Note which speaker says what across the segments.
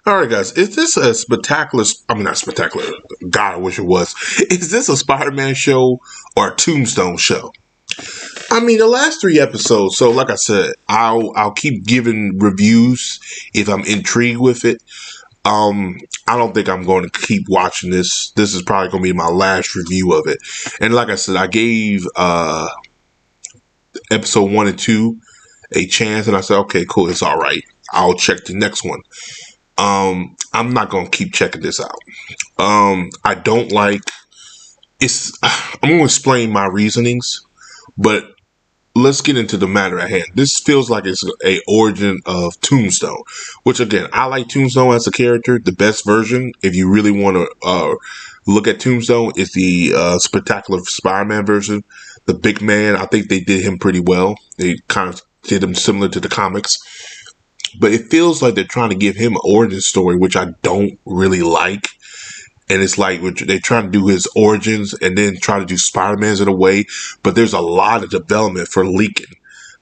Speaker 1: All right, guys, is this a spectacular? I mean, not spectacular. God, I wish it was. Is this a Spider-Man show or a Tombstone show? I mean, the last three episodes. So, like I said, I'll keep giving reviews if I'm intrigued with it. I don't think I'm going to keep watching this. This is probably going to be my last review of it. And like I said, I gave episode 1 and 2 a chance, and I said, okay, cool, it's all right. I'll check the next one. I'm not going to keep checking this out. I don't like it's. I'm going to explain my reasonings, but let's get into the matter at hand. This feels like it's a origin of Tombstone, which again, I like Tombstone as a character. The best version, if you really want to look at Tombstone, is the Spectacular Spider-Man version. The big man, I think they did him pretty well. They kind of did him similar to the comics. But it feels like they're trying to give him an origin story, which I don't really like. And it's like they're trying to do his origins and then try to do Spider-Man's in a way. But there's a lot of development for leaking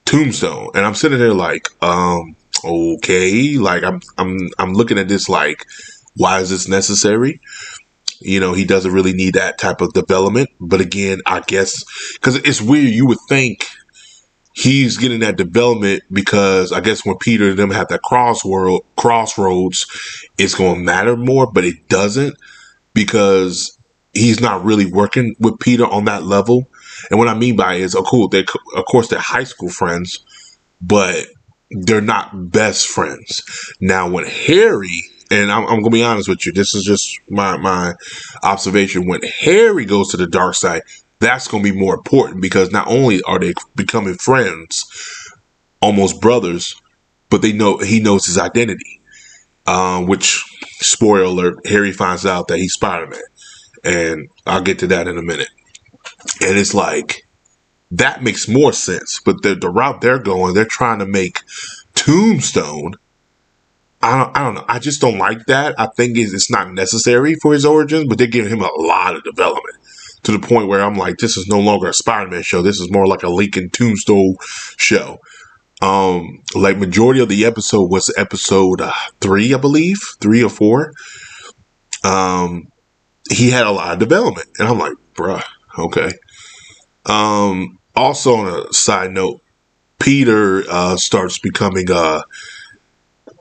Speaker 1: Tombstone. And I'm sitting there like, okay. Like I'm looking at this like, why is this necessary? You know, he doesn't really need that type of development. But again, I guess because it's weird. You would think he's getting that development because I guess when Peter and them have that crossroads, it's going to matter more, but it doesn't because he's not really working with Peter on that level. And what I mean by it is, of course, they're high school friends, but they're not best friends. Now, when Harry, and I'm going to be honest with you, this is just my observation. When Harry goes to the dark side, that's going to be more important because not only are they becoming friends, almost brothers, but he knows his identity. Which, spoiler alert, Harry finds out that he's Spider-Man. And I'll get to that in a minute. And it's like, that makes more sense. But the route they're going, they're trying to make Tombstone. I don't know. I just don't like that. I think it's not necessary for his origins, but they're giving him a lot of development to the point where I'm like, this is no longer a Spider-Man show. This is more like a Lincoln Tombstone show. Like majority of the episode was episode 3, I believe, 3 or 4. He had a lot of development, and I'm like, bruh, okay. Also on a side note, Peter starts becoming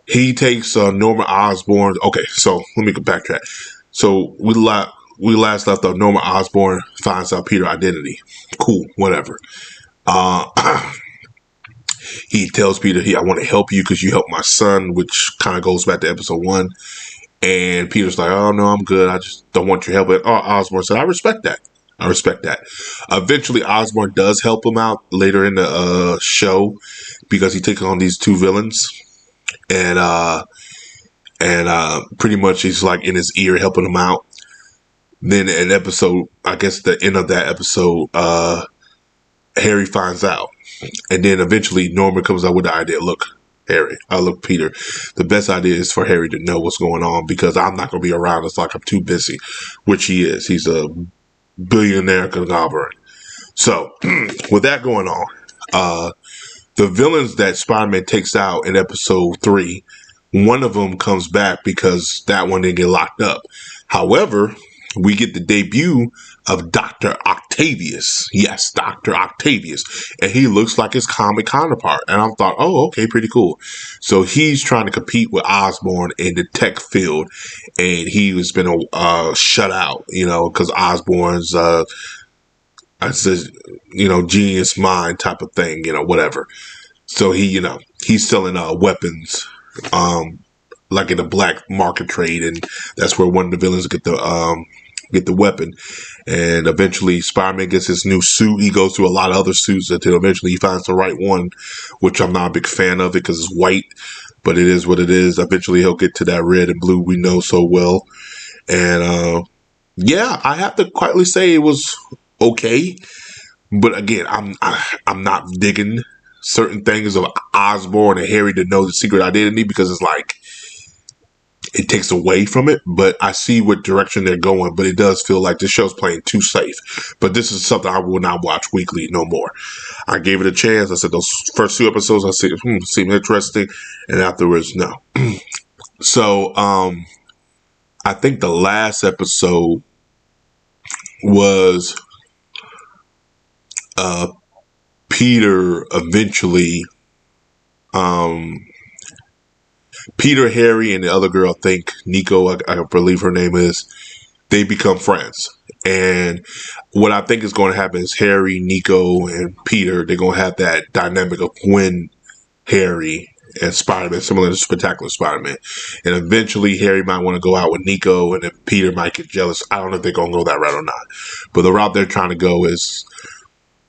Speaker 1: he takes Norman Osborn. Okay, so let me go backtrack. So we last left off. Norman Osborn finds out Peter's identity. Cool, whatever. He tells Peter, I want to help you because you helped my son, which kind of goes back to episode 1. And Peter's like, oh, no, I'm good. I just don't want your help. And Osborn said, I respect that. Eventually, Osborn does help him out later in the show because he takes on these 2 villains. And pretty much he's like in his ear helping him out. Then an episode, I guess the end of that episode, Harry finds out. And then eventually Norman comes up with the idea, look, Peter, the best idea is for Harry to know what's going on because I'm not going to be around. It's like I'm too busy, which he is. He's a billionaire conglomerate. So with that going on, the villains that Spider-Man takes out in episode 3, one of them comes back because that one didn't get locked up. However, we get the debut of Dr. Octavius. Yes, Dr. Octavius. And he looks like his comic counterpart. And I thought, oh, okay, pretty cool. So he's trying to compete with Osborn in the tech field. And he has been shut out, because Osborn's, genius mind type of thing, whatever. So he's selling weapons, like in the black market trade, and that's where one of the villains get the weapon. And eventually Spider-Man gets his new suit. He goes through a lot of other suits until eventually he finds the right one, which I'm not a big fan of it because it's white, but it is what it is. Eventually he'll get to that red and blue we know so well. And I have to quietly say it was okay. But again, I'm not digging certain things of Osborn and Harry to know the secret identity because it's like it takes away from it. But I see what direction they're going. But it does feel like this show's playing too safe. But this is something I will not watch weekly no more. I gave it a chance. I said those first 2 episodes I said seemed interesting, and afterwards no. So I think the last episode was Peter eventually Peter, Harry, and the other girl, I think Nico, I believe her name is, they become friends. And what I think is going to happen is Harry, Nico, and Peter, they're going to have that dynamic of Gwen, Harry, and Spider-Man, similar to Spectacular Spider-Man. And eventually Harry might want to go out with Nico, and then Peter might get jealous. I don't know if they're going to go that route or not. But the route they're trying to go is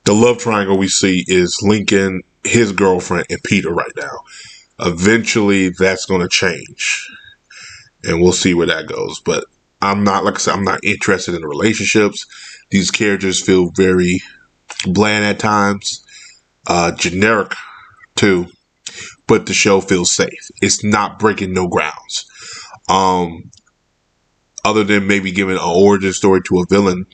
Speaker 1: the love triangle we see is Lincoln, his girlfriend, and Peter right now. Eventually that's going to change, and we'll see where that goes. But I'm not, like I said, I'm not interested in the relationships. These characters feel very bland at times, generic too, but the show feels safe. It's not breaking no grounds. Other than maybe giving an origin story to a villain.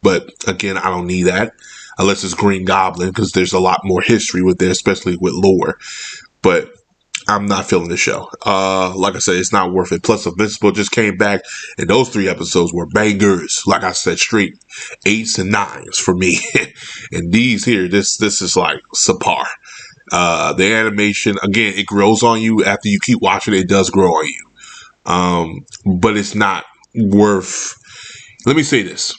Speaker 1: But again, I don't need that unless it's Green Goblin, because there's a lot more history with it, especially with lore. But I'm not feeling the show. Like I said, it's not worth it. Plus, Invincible just came back, and those 3 episodes were bangers. Like I said, straight 8s and 9s for me. And these here, this is like subpar. The animation, again, it grows on you after you keep watching it. It does grow on you. But it's not worth. Let me say this.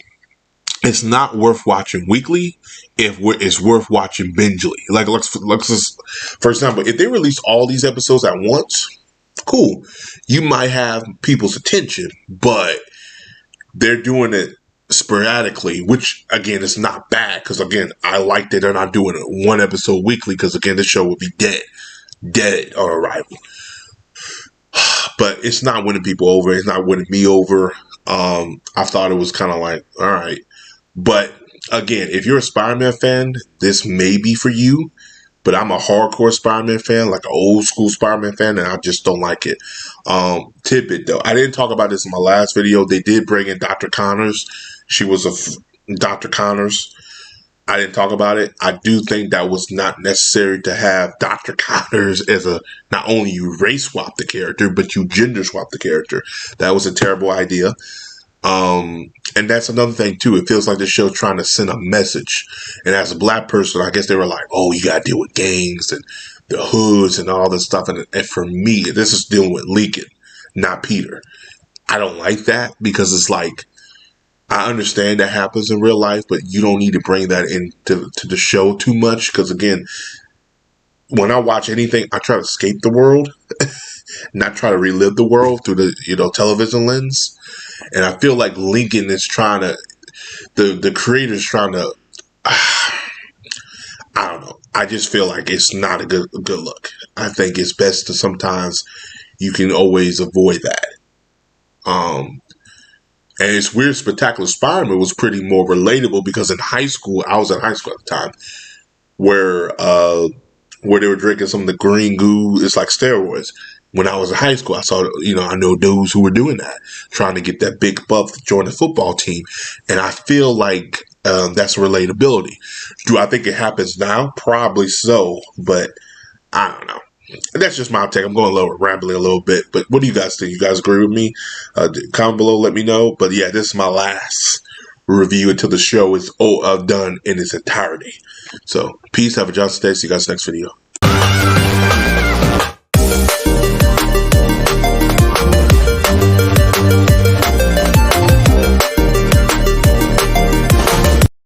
Speaker 1: It's not worth watching weekly if it's worth watching bingely. Like, let's just, for example, if they release all these episodes at once, cool. You might have people's attention, but they're doing it sporadically, which again is not bad, because again, I like that they're not doing it 1 episode weekly, because again, the show would be dead on arrival. But it's not winning people over. It's not winning me over. I thought it was kind of like, all right. But again, if you're a Spider-Man fan, this may be for you. But I'm a hardcore Spider-Man fan, like an old school Spider-Man fan, and I just don't like it. Tidbit though, I didn't talk about this in my last video. They did bring in Dr. Connors. She was Dr. Connors. I didn't talk about it. I do think that was not necessary to have Dr. Connors as a, not only you race swap the character, but you gender swap the character. That was a terrible idea. And that's another thing too. It feels like the show's trying to send a message. And as a black person, I guess they were like, oh, you gotta deal with gangs and the hoods and all this stuff. And for me, this is dealing with Lincoln, not Peter. I don't like that, because it's like, I understand that happens in real life, but you don't need to bring that into the show too much. Because again, when I watch anything, I try to escape the world, not try to relive the world through the television lens. And I feel like Lincoln is trying to, the creator's trying to, I don't know. I just feel like it's not a good look. I think it's best to sometimes, you can always avoid that. And it's weird, Spectacular Spider-Man was pretty more relatable, because in high school, I was in high school at the time, where they were drinking some of the green goo. It's like steroids. When I was in high school, I saw, I know dudes who were doing that, trying to get that big buff to join the football team. And I feel like that's relatability. Do I think it happens now? Probably so, but I don't know. And that's just my take. I'm going a little rambling a little bit, but what do you guys think? You guys agree with me? Comment below, let me know. But yeah, this is my last review until the show is done in its entirety. So peace, have a Johnson day. See you guys next video.